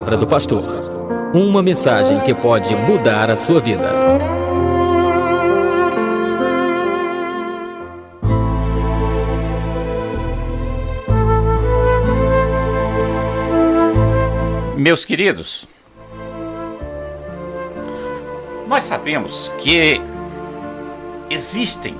Palavra do pastor. Uma mensagem que pode mudar a sua vida. Meus queridos, nós sabemos que existem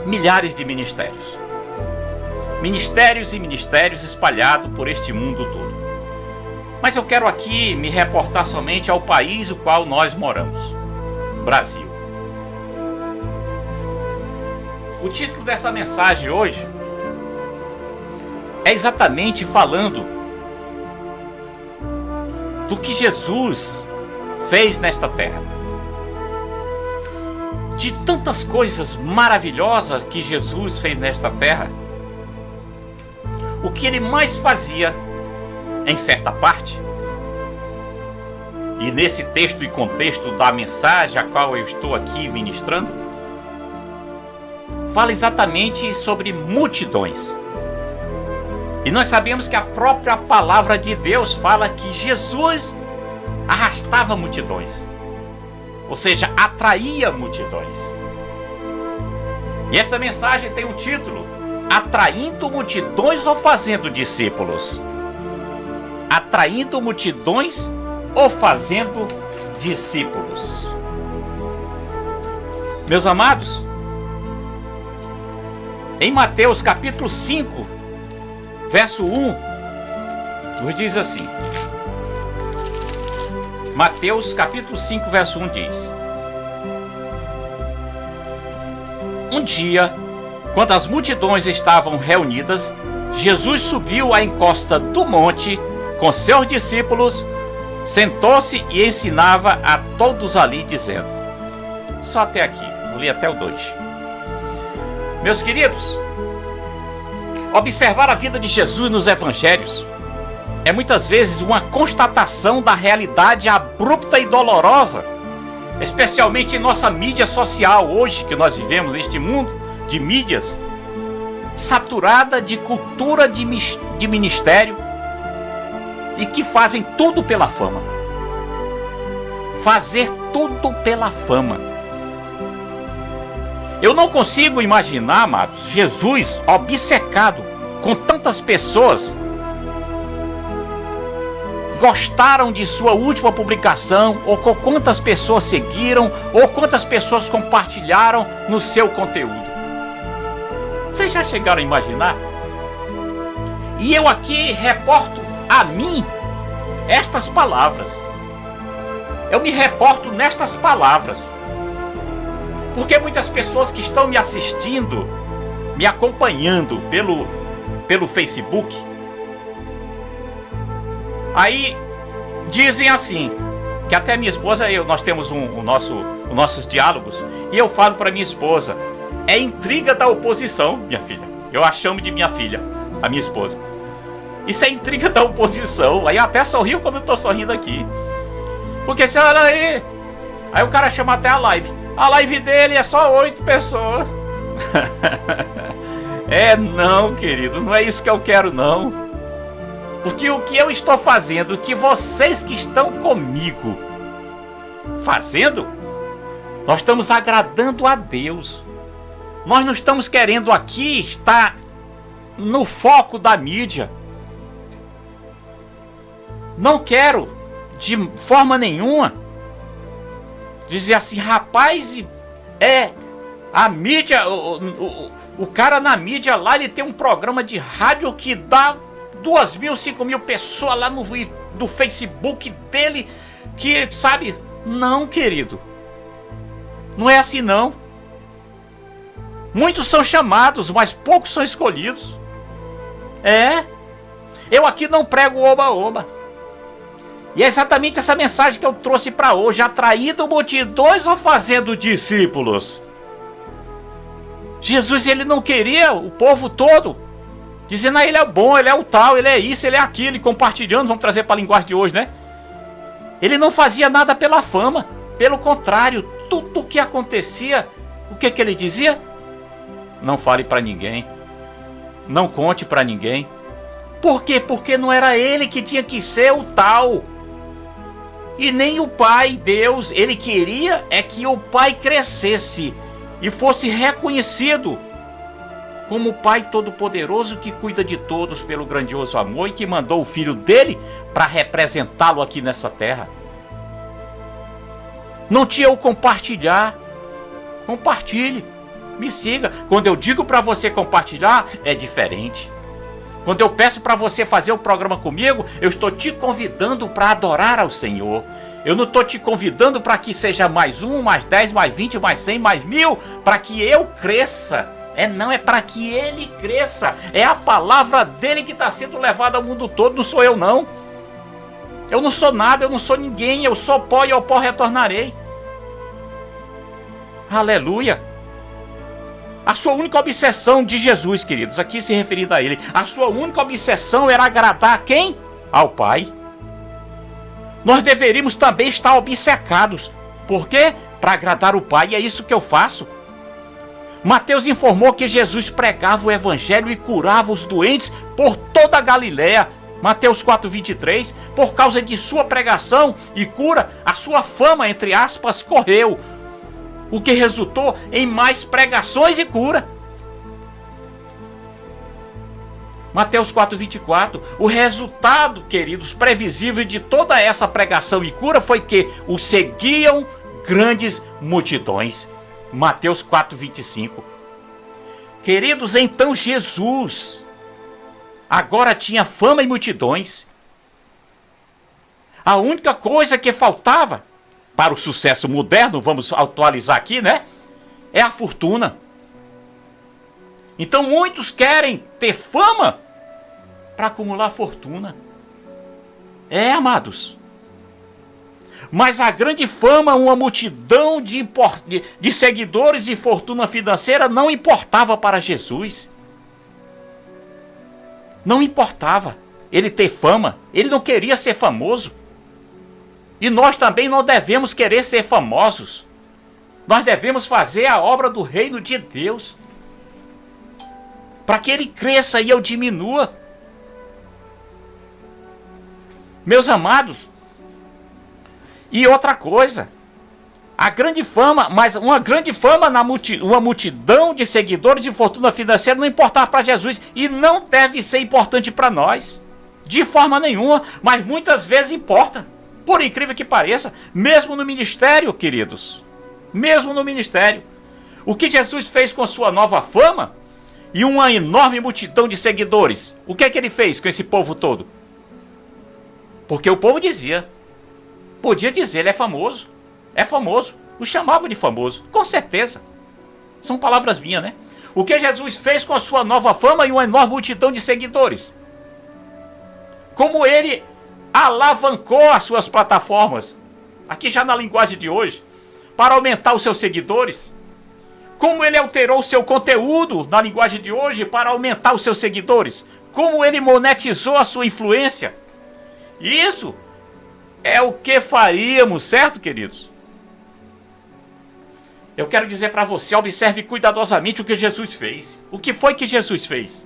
milhares de ministérios. Ministérios e ministérios espalhados por este mundo todo. Mas eu quero aqui me reportar somente ao país no qual nós moramos, Brasil. O título dessa mensagem hoje é exatamente falando do que Jesus fez nesta terra. De tantas coisas maravilhosas que Jesus fez nesta terra, o que ele mais fazia, em certa parte, e nesse texto e contexto da mensagem a qual eu estou aqui ministrando, fala exatamente sobre multidões. E nós sabemos que a própria palavra de Deus fala que Jesus arrastava multidões, ou seja, atraía multidões. E esta mensagem tem um título: Atraindo multidões ou fazendo discípulos? Atraindo multidões ou fazendo discípulos? Meus amados, em Mateus capítulo 5, verso 1, nos diz assim. Mateus capítulo 5, verso 1 diz: Um dia, quando as multidões estavam reunidas, Jesus subiu à encosta do monte com seus discípulos, sentou-se e ensinava a todos ali, dizendo... Só até aqui, vou ler até o 2. Meus queridos, observar a vida de Jesus nos evangelhos é muitas vezes uma constatação da realidade abrupta e dolorosa, especialmente em nossa mídia social hoje, que nós vivemos neste mundo de mídias, saturada de cultura de ministério, e que fazem tudo pela fama. Fazer tudo pela fama. Eu não consigo imaginar, amados, Jesus obcecado com tantas pessoas gostaram de sua última publicação, ou com quantas pessoas seguiram, ou quantas pessoas compartilharam no seu conteúdo. Vocês já chegaram a imaginar? E eu aqui reporto a mim estas palavras. Eu me reporto nestas palavras, porque muitas pessoas que estão me assistindo, me acompanhando pelo Facebook, aí dizem assim, que até minha esposa e eu, nós temos os nossos diálogos, e eu falo para minha esposa: é intriga da oposição, minha filha. Eu a chamo de minha filha, a minha esposa. Isso é intriga da oposição. Aí eu até sorrio como eu tô sorrindo aqui, porque você olha aí, aí o cara chama até a live. A live dele é só 8 pessoas. Não, querido, não é isso que eu quero, não. Porque o que eu estou fazendo, o que vocês que estão comigo fazendo, nós estamos agradando a Deus. Nós não estamos querendo aqui estar no foco da mídia. Não quero, de forma nenhuma, dizer assim: rapaz, a mídia, o cara na mídia lá, ele tem um programa de rádio que dá 2.000, 5.000 pessoas lá no Facebook dele, que, sabe? Não, querido. Não é assim, não. Muitos são chamados, mas poucos são escolhidos. Eu aqui não prego oba-oba. E é exatamente essa mensagem que eu trouxe para hoje: atraindo multidões ou fazendo discípulos? Jesus, ele não queria o povo todo dizendo: ele é bom, ele é o tal, ele é isso, ele é aquilo, e compartilhando. Vamos trazer para a linguagem de hoje, né? Ele não fazia nada pela fama. Pelo contrário, tudo o que acontecia, o que ele dizia? Não fale para ninguém. Não conte para ninguém. Por quê? Porque não era ele que tinha que ser o tal. E nem o Pai, Deus, ele queria é que o Pai crescesse e fosse reconhecido como o Pai Todo-Poderoso que cuida de todos pelo grandioso amor e que mandou o Filho dele para representá-lo aqui nessa terra. Não tinha o compartilhar. Compartilhe, me siga. Quando eu digo para você compartilhar, é diferente. Quando eu peço para você fazer o programa comigo, eu estou te convidando para adorar ao Senhor. Eu não estou te convidando para que seja mais 1, mais 10, mais 20, mais 100, mais 1000, para que eu cresça. Não, é para que ele cresça. É a palavra dele que está sendo levada ao mundo todo, não sou eu não. Eu não sou nada, eu não sou ninguém, eu sou pó e ao pó retornarei. Aleluia. A sua única obsessão de Jesus, queridos, aqui se referindo a ele, a sua única obsessão era agradar a quem? Ao Pai. Nós deveríamos também estar obcecados. Por quê? Para agradar o Pai, e é isso que eu faço. Mateus informou que Jesus pregava o Evangelho e curava os doentes por toda a Galiléia. Mateus 4,23, por causa de sua pregação e cura, a sua fama, entre aspas, correu, o que resultou em mais pregações e cura. Mateus 4,24, o resultado, queridos, previsível de toda essa pregação e cura foi que o seguiam grandes multidões. Mateus 4,25. Queridos, então Jesus agora tinha fama e multidões. A única coisa que faltava para o sucesso moderno, vamos atualizar aqui, né? É a fortuna. Então muitos querem ter fama para acumular fortuna. Amados. Mas a grande fama, uma multidão de seguidores e fortuna financeira não importava para Jesus. Não importava ele ter fama. Ele não queria ser famoso. E nós também não devemos querer ser famosos. Nós devemos fazer a obra do reino de Deus, para que ele cresça e eu diminua. Meus amados, e outra coisa, a grande fama, mas uma grande fama uma multidão de seguidores de fortuna financeira não importava para Jesus e não deve ser importante para nós, de forma nenhuma, mas muitas vezes importa, por incrível que pareça, mesmo no ministério, queridos, mesmo no ministério. O que Jesus fez com sua nova fama e uma enorme multidão de seguidores, o que é que ele fez com esse povo todo? Porque o povo dizia, podia dizer, ele é famoso, o chamavam de famoso, com certeza, são palavras minhas, né? O que Jesus fez com a sua nova fama e uma enorme multidão de seguidores? Como ele alavancou as suas plataformas, aqui já na linguagem de hoje, para aumentar os seus seguidores? Como ele alterou o seu conteúdo, na linguagem de hoje, para aumentar os seus seguidores? Como ele monetizou a sua influência? Isso é o que faríamos, certo, queridos? Eu quero dizer para você, observe cuidadosamente o que Jesus fez. O que foi que Jesus fez?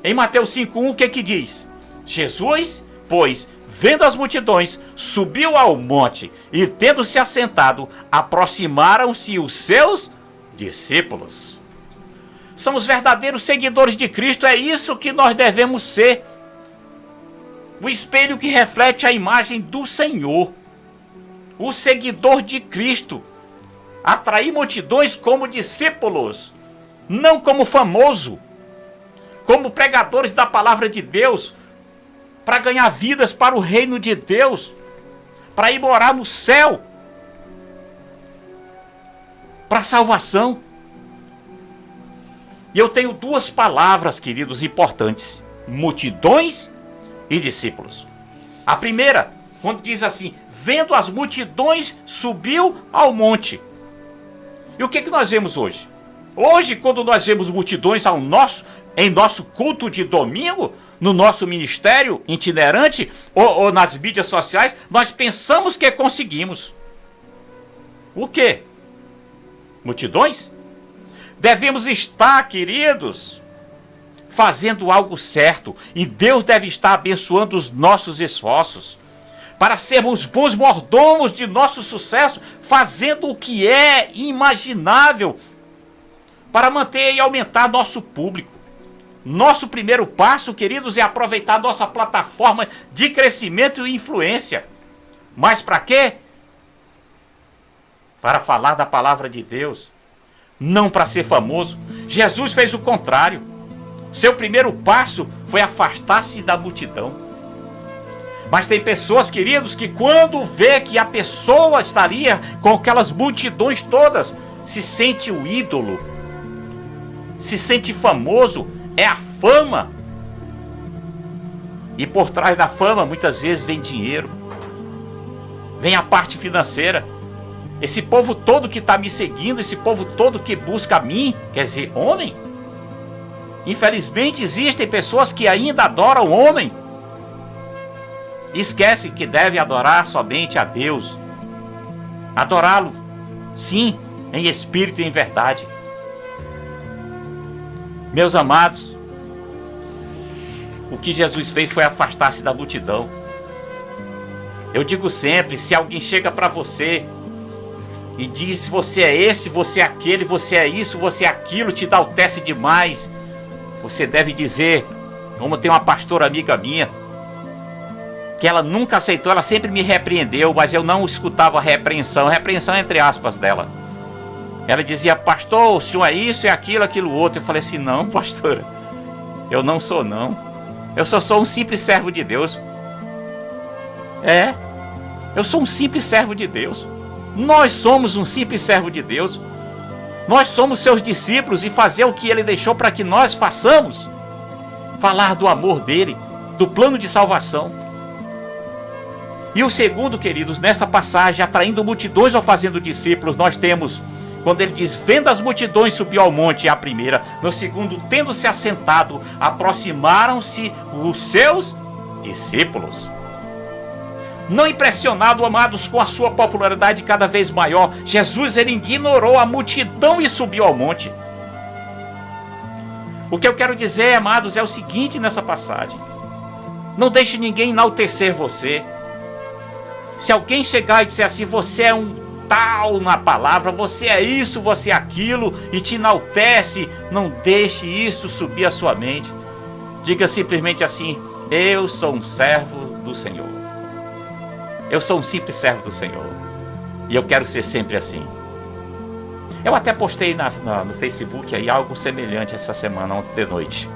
Em Mateus 5,1, o que diz? Jesus, pois, vendo as multidões, subiu ao monte e, tendo se assentado, aproximaram-se os seus discípulos. São os verdadeiros seguidores de Cristo, é isso que nós devemos ser. O espelho que reflete a imagem do Senhor. O seguidor de Cristo. Atrair multidões como discípulos, não como famoso, como pregadores da palavra de Deus, para ganhar vidas para o reino de Deus, para ir morar no céu, para salvação. E eu tenho duas palavras, queridos, importantes: multidões e discípulos. A primeira, quando diz assim, vendo as multidões, subiu ao monte. E o que nós vemos hoje? Hoje, quando nós vemos multidões em nosso culto de domingo, no nosso ministério itinerante ou nas mídias sociais, nós pensamos que conseguimos. O quê? Multidões? Devemos estar, queridos, fazendo algo certo, e Deus deve estar abençoando os nossos esforços para sermos bons mordomos de nosso sucesso, fazendo o que é imaginável para manter e aumentar nosso público. Nosso primeiro passo, queridos, é aproveitar nossa plataforma de crescimento e influência. Mas para quê? Para falar da palavra de Deus, não para ser famoso. Jesus fez o contrário. Seu primeiro passo foi afastar-se da multidão. Mas tem pessoas, queridos, que quando vê que a pessoa estaria com aquelas multidões todas, se sente o ídolo, se sente famoso, é a fama. E por trás da fama, muitas vezes, vem dinheiro, vem a parte financeira. Esse povo todo que está me seguindo, esse povo todo que busca a mim, quer dizer, homem. Infelizmente, existem pessoas que ainda adoram o homem. Esquece que deve adorar somente a Deus. Adorá-lo, sim, em espírito e em verdade. Meus amados, o que Jesus fez foi afastar-se da multidão. Eu digo sempre, se alguém chega para você e diz, você é esse, você é aquele, você é isso, você é aquilo, te enaltece demais, você deve dizer, como tem uma pastora amiga minha, que ela nunca aceitou, ela sempre me repreendeu, mas eu não escutava a repreensão entre aspas dela. Ela dizia, pastor, o senhor é isso, é aquilo, aquilo outro. Eu falei assim, não, pastora, eu não sou não. Eu só sou um simples servo de Deus. Eu sou um simples servo de Deus. Nós somos um simples servo de Deus. Nós somos seus discípulos e fazer o que ele deixou para que nós façamos. Falar do amor dele, do plano de salvação. E o segundo, queridos, nessa passagem, atraindo multidões ou fazendo discípulos, nós temos, quando ele diz, vendo as multidões, subiu ao monte, é a primeira. No segundo, tendo-se assentado, aproximaram-se os seus discípulos. Não impressionado, amados, com a sua popularidade cada vez maior, Jesus, ele ignorou a multidão e subiu ao monte. O que eu quero dizer, amados, é o seguinte nessa passagem. Não deixe ninguém enaltecer você. Se alguém chegar e disser assim, você é um tal na palavra, você é isso, você é aquilo, e te enaltece, não deixe isso subir a sua mente. Diga simplesmente assim, eu sou um servo do Senhor. Eu sou um simples servo do Senhor. E eu quero ser sempre assim. Eu até postei no Facebook aí algo semelhante essa semana, ontem de noite.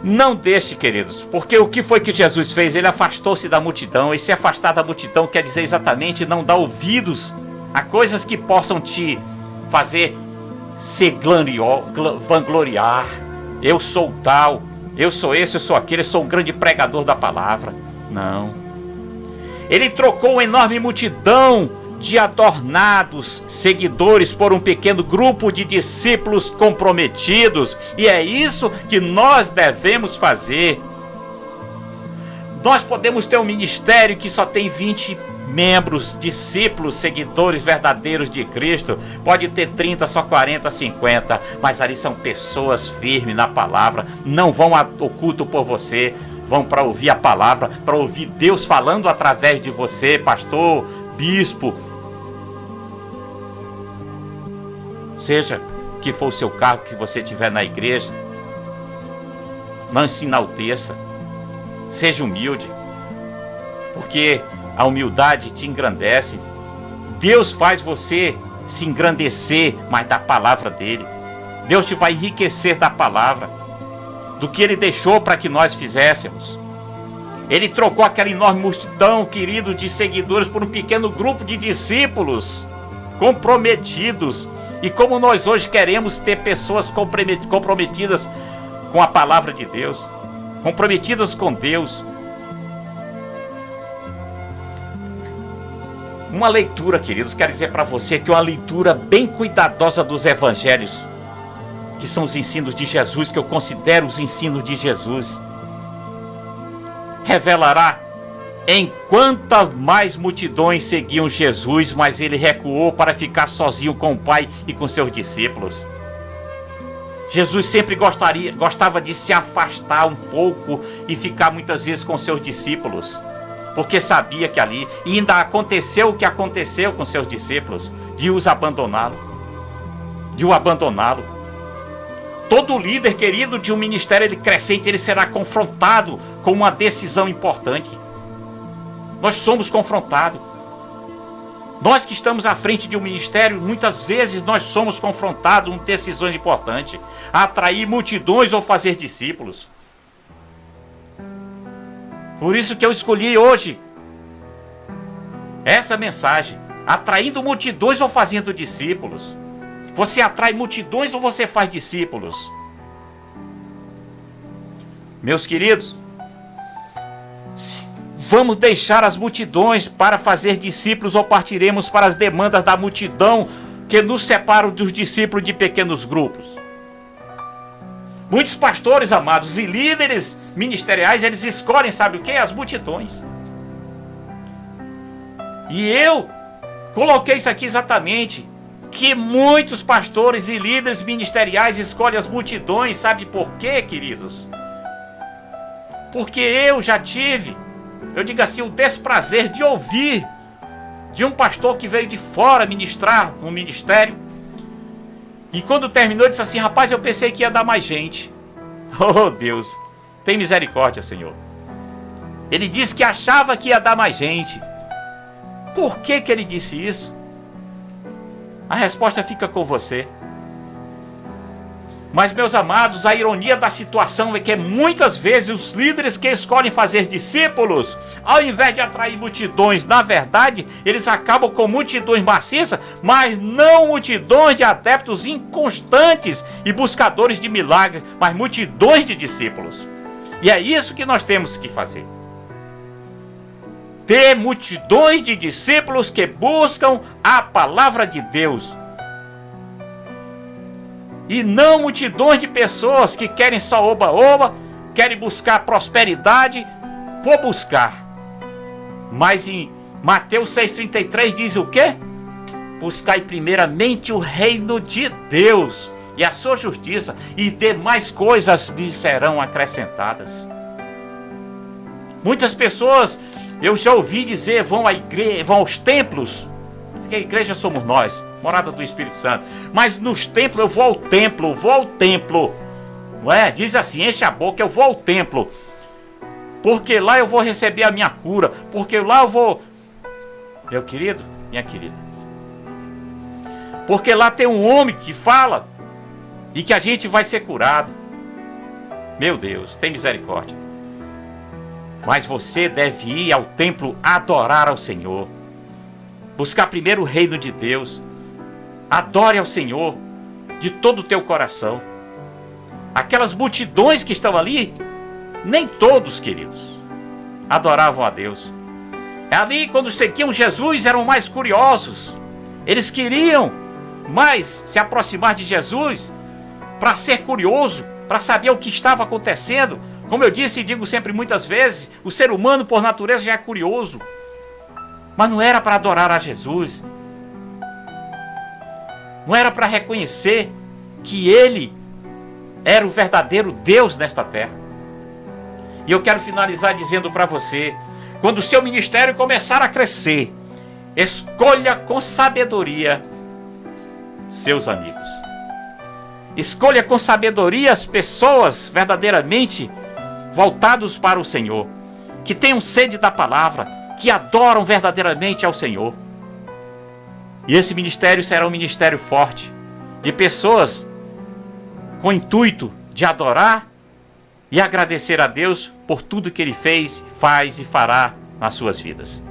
Não deixe, queridos, porque o que foi que Jesus fez? Ele afastou-se da multidão, e se afastar da multidão quer dizer exatamente não dar ouvidos a coisas que possam te fazer se vangloriar. Eu sou tal, eu sou esse, eu sou aquele, eu sou um grande pregador da palavra. Não. Ele trocou uma enorme multidão de adornados seguidores por um pequeno grupo de discípulos comprometidos, e é isso que nós devemos fazer. Nós podemos ter um ministério que só tem 20 membros, discípulos, seguidores verdadeiros de Cristo, pode ter 30, só 40, 50, mas ali são pessoas firmes na palavra, não vão ao culto por você, vão para ouvir a palavra, para ouvir Deus falando através de você, pastor, bispo, seja que for o seu cargo que você tiver na igreja. Não se enalteça, seja humilde, porque a humildade te engrandece. Deus faz você se engrandecer, mas da palavra dele. Deus te vai enriquecer da palavra, do que ele deixou para que nós fizéssemos. Ele trocou aquela enorme multidão, querido, de seguidores por um pequeno grupo de discípulos comprometidos. E como nós hoje queremos ter pessoas comprometidas com a palavra de Deus, comprometidas com Deus. Uma leitura, queridos, quero dizer para você que uma leitura bem cuidadosa dos evangelhos, que são os ensinos de Jesus, que eu considero os ensinos de Jesus, revelará em quantas mais multidões seguiam Jesus, mas ele recuou para ficar sozinho com o Pai e com seus discípulos. Jesus sempre gostava de se afastar um pouco e ficar muitas vezes com seus discípulos, porque sabia que ali, e ainda aconteceu o que aconteceu com seus discípulos, de o abandoná-lo. Todo líder, querido, de um ministério crescente, ele será confrontado com uma decisão importante. Nós somos confrontados. Nós que estamos à frente de um ministério, muitas vezes nós somos confrontados com decisões importantes. Atrair multidões ou fazer discípulos. Por isso que eu escolhi hoje essa mensagem. Atraindo multidões ou fazendo discípulos. Você atrai multidões ou você faz discípulos? Meus queridos, vamos deixar as multidões para fazer discípulos ou partiremos para as demandas da multidão que nos separam dos discípulos de pequenos grupos? Muitos pastores, amados, e líderes ministeriais, eles escolhem, sabe o que? As multidões. E eu coloquei isso aqui exatamente, que muitos pastores e líderes ministeriais escolhem as multidões, sabe por quê, queridos? Porque eu já tive, eu digo assim, o desprazer de ouvir de um pastor que veio de fora ministrar no ministério. E quando terminou, disse assim: rapaz, eu pensei que ia dar mais gente. Oh Deus, tem misericórdia, Senhor. Ele disse que achava que ia dar mais gente. Por que ele disse isso? A resposta fica com você. Mas, meus amados, a ironia da situação é que muitas vezes os líderes que escolhem fazer discípulos, ao invés de atrair multidões, na verdade, eles acabam com multidões maciças, mas não multidões de adeptos inconstantes e buscadores de milagres, mas multidões de discípulos. E é isso que nós temos que fazer. Ter multidões de discípulos que buscam a palavra de Deus. E não multidões de pessoas que querem só oba-oba, querem buscar prosperidade, vou buscar. Mas em Mateus 6,33 diz o quê? Buscai primeiramente o reino de Deus e a sua justiça, e demais coisas lhes serão acrescentadas. Muitas pessoas, eu já ouvi dizer, vão à igreja, vão aos templos, porque a igreja somos nós, morada do Espírito Santo. Mas nos templos, eu vou ao templo. Não é? Diz assim, enche a boca, eu vou ao templo. Porque lá eu vou receber a minha cura. Porque lá eu vou... Meu querido, minha querida. Porque lá tem um homem que fala e que a gente vai ser curado. Meu Deus, tem misericórdia. Mas você deve ir ao templo adorar ao Senhor. Buscar primeiro o reino de Deus. Adore ao Senhor de todo o teu coração. Aquelas multidões que estão ali, nem todos, queridos, adoravam a Deus. Ali, quando seguiam Jesus, eram mais curiosos. Eles queriam mais se aproximar de Jesus para ser curioso, para saber o que estava acontecendo. Como eu disse e digo sempre muitas vezes, o ser humano por natureza já é curioso. Mas não era para adorar a Jesus. Não era para reconhecer que Ele era o verdadeiro Deus nesta terra. E eu quero finalizar dizendo para você, quando o seu ministério começar a crescer, escolha com sabedoria seus amigos. Escolha com sabedoria as pessoas verdadeiramente voltados para o Senhor, que tenham sede da palavra, que adoram verdadeiramente ao Senhor. E esse ministério será um ministério forte, de pessoas com o intuito de adorar e agradecer a Deus por tudo que Ele fez, faz e fará nas suas vidas.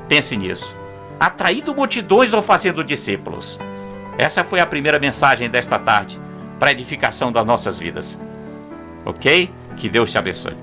Pense nisso. Atraindo multidões ou fazendo discípulos? Essa foi a primeira mensagem desta tarde, para a edificação das nossas vidas. Ok? Que Deus te abençoe.